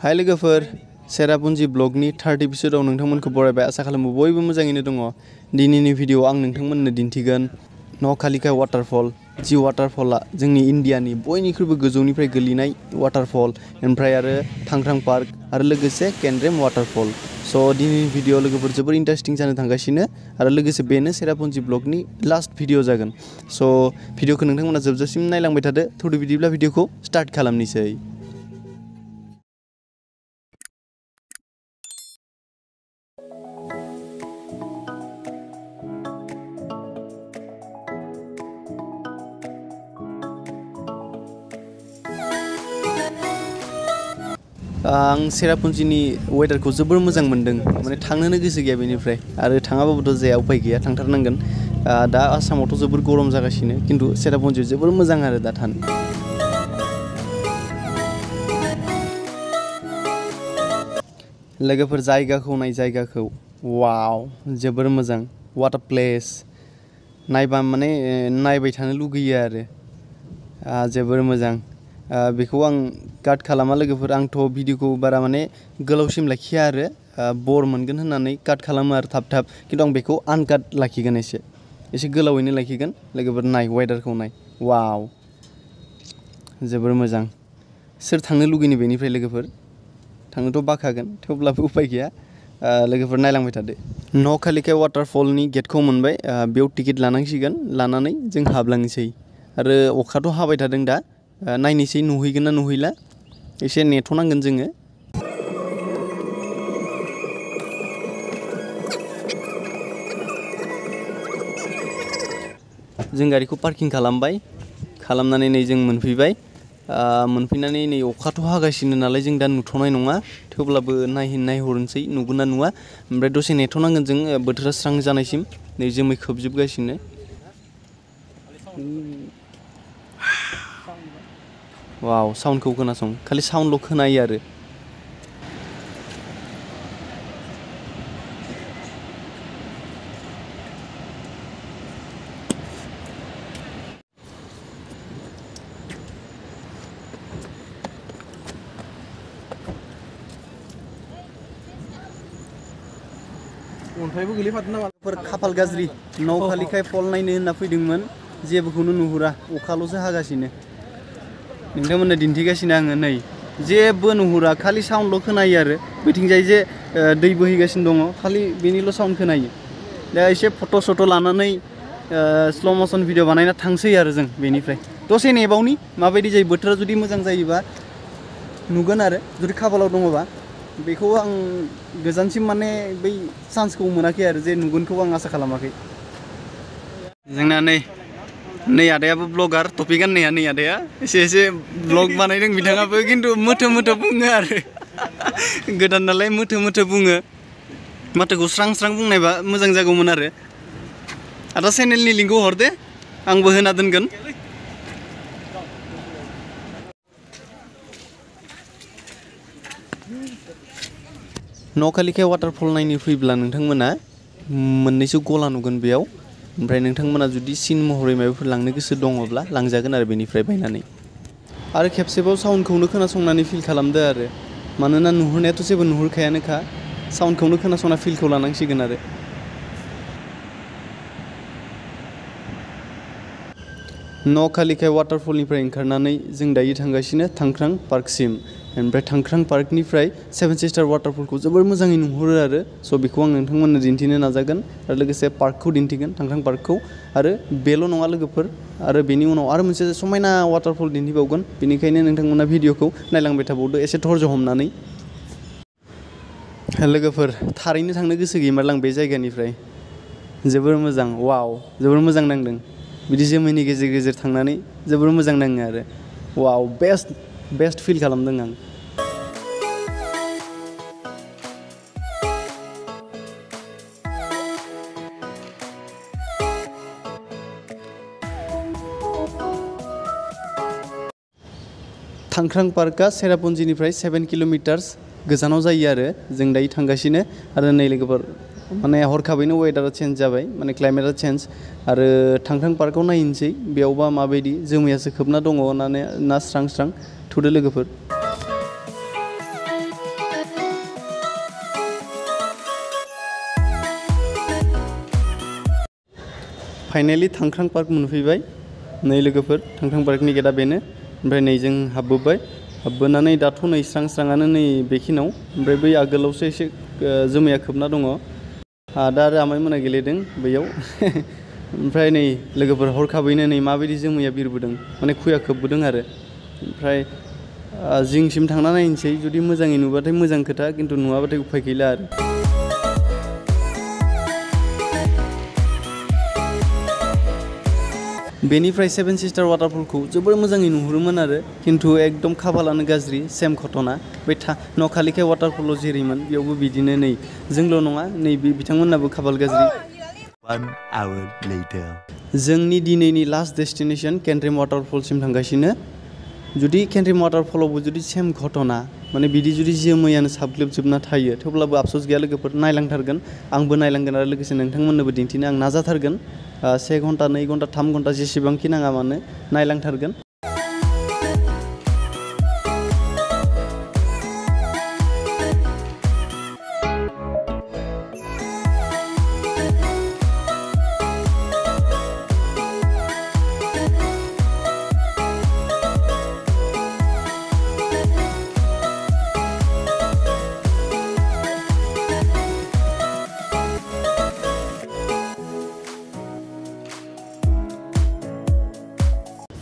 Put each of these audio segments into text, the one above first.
हाय लोगोफोर चेरापुन्जी ब्लगनि 3rd एपिसोडआव नोंथांमोनखौ बरायबाय आसा खालामो बयबो मोजाङैनो दङ। दिनैनि भिडिअ'आव आं नोंथांमोननो दिन्थिगोन न'खालिखाय वाटारफल। जि वाटारफला जोंनि इन्डियानि बयनिख्रुइबो गोजौनिफ्राय गोलैनाय वाटारफल ओमफ्राय आरो थांख्रां पार्क आरो लोगोसे केनड्रेम वाटारफल। स' दिनैनि भिडिअ लोगोफोर जोबोर इन्टारेस्टिं जानो थांगासिनो आरो लोगोसे बेनो चेरापुन्जी ब्लगनि लास्ट भिडिअ जागोन। स' भिडिअखौ नोंथांमोना जोबजासिम नायलांबाय थादो। थौदो बिदिब्ला भिडिअखौ स्टार्ट खालामनोसै। आं चेरापुन्जीनि वेदारखौ जोबोर मोजां मोनदों, माने थांनोनो गोसो गैया बेनिफ्राय आरो थाङाबाबोथ' जाया, उपाय गैया, थांथारनांगोन। दा आसामावथ' जोबोर गरम जागासिनो, खिन्थु चेरापुन्जीआव जोबोर मोजां आरो दा थानो। लोगोफोर जायगाखौ नाय, जायगाखौ वाव जोबोर मोजां। वाट आ प्लेस, नायबा माने नायबाय थानो लुगैयो आरो जोबोर मोजां। बेखौ आं काट खालामा लोगोफोर, आंथ' भिडिअखौ बारा माने गोलावसिम लाखिया आरो बर मोनगोन होननानै काट खालामो आरो थाब थाब, खिन्थु आं बेखौ आनकाट लाखिगोन, एसे गोलावैनो लाखिगोन। लोगोफोर नाय, वेदारखौ नाय, वाव जोबोर मोजां। सोर थांनो लुगैनो बेनिफ्राय लोगोफोर, थांनोथ' बाखागोन, थेवब्लाबो उपाय गैया। लोगोफोर नायलांबाय थादो। न'खालिखाय वाटारफलनि गेटखौ मोनबाय, बेयाव टिकेट लानांसिगोन, लानानै जों हाबलांनोसै। आरो अखाथ' हाबाय थादों दा, नायनोसै नुहैगोन ना नुहैला, एसे नेथ'नांगोन जोङो। जों गारिखौ पार्किं खालामबाय, खालामनानै नै जों मोनफैबाय। मोनफैनानै नै अखाथ' हागासिनो नालाय जों दा नुथ'नाय नङा, थेवब्लाबो नायहरनोसै नुगोन ना नुवा। ओमफ्राय दसे नेथ'नांगोन जों बोथोरा स्रां जानायसिम। नै जोमै खोबजोबगासिनो। वाव साउन्डखौ खोनासं, खालि साउन्डल' खोनायो आरो। अन्थाइबो गोलैफादों नामा? खाफाल गाज्रि, न'खालिखाय फल नायनो होनना फैदोंमोन, जेबोखौनो नुहुरा, अखाल'सो हागासिनो। नोंथांमोननो दिन्थिगासिनो आङो, नै जेबो नुहुरा, खालि साउन्डल' खोनायो आरो। बैथिंजाय जे दै बोहैगासिनो दङ, खालि बेनिल' साउन्ड खोनायो। दा एसे फट' सट' लानानै स्ल' मसन भिडिअ बानायना थांसै आरो जों बेनिफ्राय। दसे नेबावनि माबायदि जायो, बोथोरा जुदि मोजां जायोबा नुगोन आरो, जुदि खाफालाव दङबा। बेखौ आं गोजानसिम माने बै चान्सखौ मोनाखै आरो, जे नुगोनखौ आं आसा खालामाखै। जोंना नै आदायाबो ब्लगार, टपि गाननाया नै आदाया एसे ब्लग बानायदों बिथाङाबो, खिन्थु मोथो बुङो आरो। गोदान नालाय मोथो बुङो। माथोखौ स्रां बुंनायबा मोजां जागौमोन आरो। आदा चेनेलनि लिंकखौ हर दे, आंबो होना दोनगोन। न'खालिखाय वाटारफल नायनो फैब्ला नोंथांमोना मोननैसो गला नुगोन बेयाव। ओमफ्राय नोंथांमोना जुदि सिन महरै माबाफोर लांनो गोसो दङब्ला लांजागोन आरो बेनिफ्राय बायनानै। आरो खेबसेबाव साउन्डखौनो खोनासंनानै फिल खालामदो आरो, मानोना नुहुरनायाथ' जेबो नुहुरखायानोखा, साउन्डखौनो खोनासंना फिलखौ लानांसिगोन आरो। न'खालिखाय वाटारफलनिफ्राय ओंखारनानै जों दायो थांगासिनो थांख्रां पार्कसिम। ओमफ्राय थांख्रां पार्कनिफ्राय 7 सिस्टार वाटारफलखौ जोबोर मोजाङै नुहुरो आरो। स' बेखौ आं नोंथांमोननो दिन्थिनो नाजागोन आरो लोगोसे पार्कखौ दिन्थिगोन, थांख्रां पार्कखौ। आरो बेल' नङा लोगोफोर, आरो बेनि उनाव आरो मोनसे समायना वाटारफल दिन्थिबावगोन। बेनिखायनो नोंथांमोना भिडिअखौ नायलांबाय थाबावदो, एसे धर्ज हमनानै। लोगोफोर थारैनो थांनो गोसो गैमारलां बे जायगानिफ्राय, जोबोर मोजां, वाव जोबोर मोजां नांदों। बिदि जोमैनि गेजेर गेजेर थांनानै जोबोर मोजां नाङो आरो, वाव बेस्ट फिल खालामदों आं। थांख्रां पार्कआ चेरापुन्जीनिफ्राय 7 किल'मिटार्स गोजानाव जायो आरो। जों दायो थांगासिनो आरो नै लोगोफोर माने हरखाबैनो वेदारा चेन्ज जाबाय, माने क्लाइमेटआ चेन्ज। आरो थांख्रां पार्कआव नायनोसै बेयावबा माबायदि, जोमैयासो खोबना दङ ना स्रां। थुदो लोगोफोर। फाइनालि थांख्रां पार्क मोनफैबाय नै लोगोफोर थांख्रां पार्कनि गेटआ बेनो ओमफ्राय नै जों हाबबोबाय हाबबोनानै दाथ' नै स्रां स्राङानो नै बेखिनाव ओमफ्राय बै आगोलावसो एसे जोमैया खोबना दङ दा आरो आमाइमोना गेलेदों बैयाव ओमफ्राय नै लोगोफोर हरखाबैनो नै माबायदि जोमैया बिरबोदों माने खुया खोबबोदों आरो ओमफ्राय जिंसिम थांना नायनोसै जुदि मोजाङै नुबाथाय मोजां खोथा खिन्थु नुवाबाथाय उफाय गैला आरो बेनिफ्राय सेभेन सिस्टार वाटारफलखौ जोबोर मोजाङै नुहुरोमोन आरो खिन्थु एकदम खाफालानो गाज्रि सेम घटना बै नखालिखाय वाटारफलाव जेरैमोन बेयावबो बिदिनो नै जोंल' नङा नै बिथांमोननाबो खाफाल गाज्रि 1 hour later जोंनि दिनैनि लास्ट डेस्टिनेसन केनड्रेम वाटारफलसिम थांगासिनो जुदि केनड्रेम वाटारफलावबो जुदि सेम घटना माने बिदि जुदि जोमैयानो साबग्लोबजोबना थायो थेवब्लाबो आफस'स गैया लोगोफोर नायलांथारगोन आंबो नायलांगोन आरो लोगोसे नोंथांमोननोबो दिन्थिनो आं नाजाथारगोन 1 घन्टा 2 घन्टा 3 घन्टा जेसेबांखि नाङा मानो नायलांथारगोन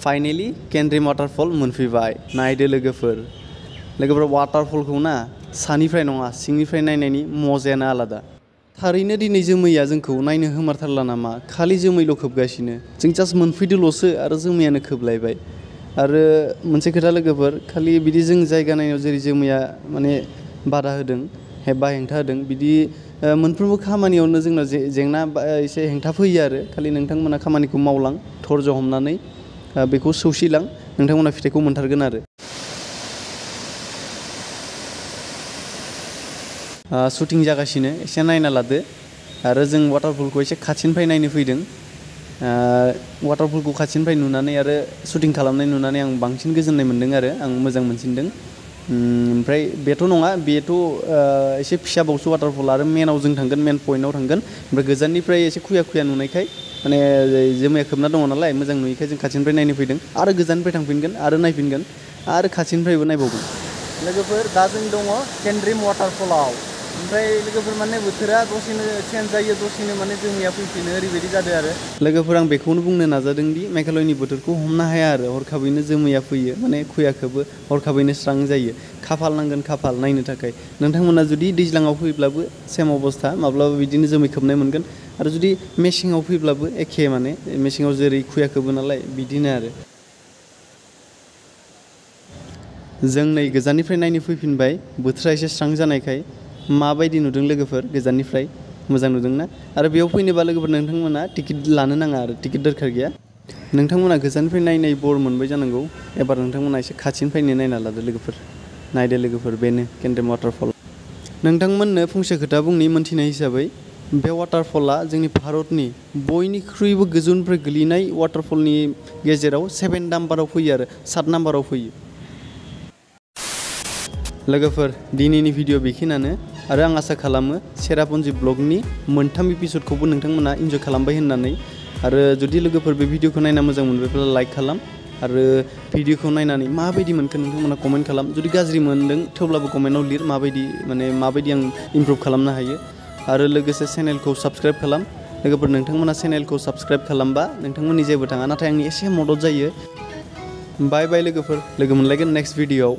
फाइनालि केनड्रेम वाटारफल मोनफैबाय नायदो लोगोफोर वाटारफलखौ ना सानिफ्राय नङा सिंनिफ्राय नायनायनि मजायानो आलादा थारैनो दिनै जोमैया जोंखौ नायनो होमारथारला नामा खालि जोमैल' खोबगासिनो जों जास्ट मोनफैदोल'सो आरो जोमैयानो खोबलायबाय आरो मोनसे खोथा लोगोफोर खालि बिदि जों जायगा नायनायाव जेरै जोमैया माने बादा होदों बा हेंथा होदों बिदि मोनफ्रोमबो खामानियावनो जोंना जेंना एसे हेंथा फैयो आरो खालि नोंथांमोना खामानिखौ मावलां धर्ज हमनानै बेखौ सौसिलां नोंथांमोना फिथाइखौ मोनथारगोन आरो शुटिं जागासिनो एसे नायना लादो आरो जों वाटारफलखौ एसे खाथिनिफ्राय नायनो फैदों वाटारफलखौ खाथिनिफ्राय नुनानै आरो शुटिं खालामनाय नुनानै आं बांसिन गोजोननाय मोन्दों आरो आं मोजां मोनसिनदों ओमफ्राय बेथ' नङा बेथ' एसे फिसाबावसो वाटारफल आरो मेनाव जों थांगोन मेन पइन्टआव थांगोन ओमफ्राय गोजाननिफ्राय एसे खुया खुया नुनायखाय माने जोमैया खोबना दङ नालाय मोजां नुयैखाय जों खाथिनिफ्राय नायनो फैदों आरो गोजाननिफ्राय थांफिनगोन आरो नायफिनगोन आरो खाथिनिफ्रायबो नायबावगोन लोगोफोर दा जों दङ केनड्रेम वाटारफलाव ओमफ्राय लोगोफोर माने बोथोरा दसेनो चेन्ज जायो दसेनो माने जोमैया फैफिनो ओरैबायदि जादों आरो लोगोफोर आं बेखौनो बुंनो नाजादों दि मेघालयनि बोथोरखौ हमनो हाया आरो हरखाबैनो जोमैया फैयो माने खुयाखोबो हरखाबैनो स्रां जायो खाफाल नांगोन खाफाल नायनो थाखाय नोंथांमोना जुदि दैज्लाङाव फैब्लाबो सेम अबस्था माब्लाबा बिदिनो जोमै खोबनाय मोनगोन आरो जुदि मेसेङाव फैब्लाबो एखे माने मेसेङाव जेरै खुया खोबो नालाय बिदिनो आरो जों नै गोजाननिफ्राय नायनो फैफिनबाय बोथोरा एसे स्रां जानायखाय माबायदि नुदों लोगोफोर गोजाननिफ्राय मोजां नुदोंना आरो बेयाव फैनोबा लोगोफोर नोंथांमोना टिकेट लानो नाङा आरो टिकेट दरखार गैया नोंथांमोना गोजाननिफ्राय नायनाय बर मोनबाय जानांगौ एबार नोंथांमोना एसे खाथिनिफ्रायनो नायना लादो लोगोफोर नायदो लोगोफोर बेनो केनड्रेम वाटारफल नोंथांमोननो फंसे खोथा बुंनि मोनथिनाय हिसाबै बे वाटारफला जोंनि भारतनि बयनिख्रुइबो गोजौनिफ्राय गोलैनाय वाटारफलनि गेजेराव 7 नाम्बाराव फैयो आरो 7 नाम्बाराव फैयो लोगोफोर दिनैनि भिडिअ बेखिनियानो आरो आं आसा खालामो चेरापुन्जी ब्लगनि मोनथाम एपिसडखौबो नोंथांमोना इन्जय खालामबाय होननानै आरो जुदि लोगोफोर बे भिडिअखौ नायना मोजां मोनबायब्ला लाइक खालाम आरो भिडिअखौ नायनानै माबायदि मोनखो नोंथांमोना कमेन्ट खालाम जुदि गाज्रि मोनदों थेवब्लाबो कमेन्टआव लिर माबायदि आं इमप्रुभ खालामनो हायो आरो लोगोसे चेनेलखौ साबस्क्राइब खालाम लोगोफोर नोंथांमोना चेनेलखौ साबस्क्राइब खालामबा नोंथांमोननि जेबो थाङा नाथाय आंनि एसे मदद जायो बाय बाय लोगोफोर लोगो मोनलायगोन नेक्स्ट भिडिअआव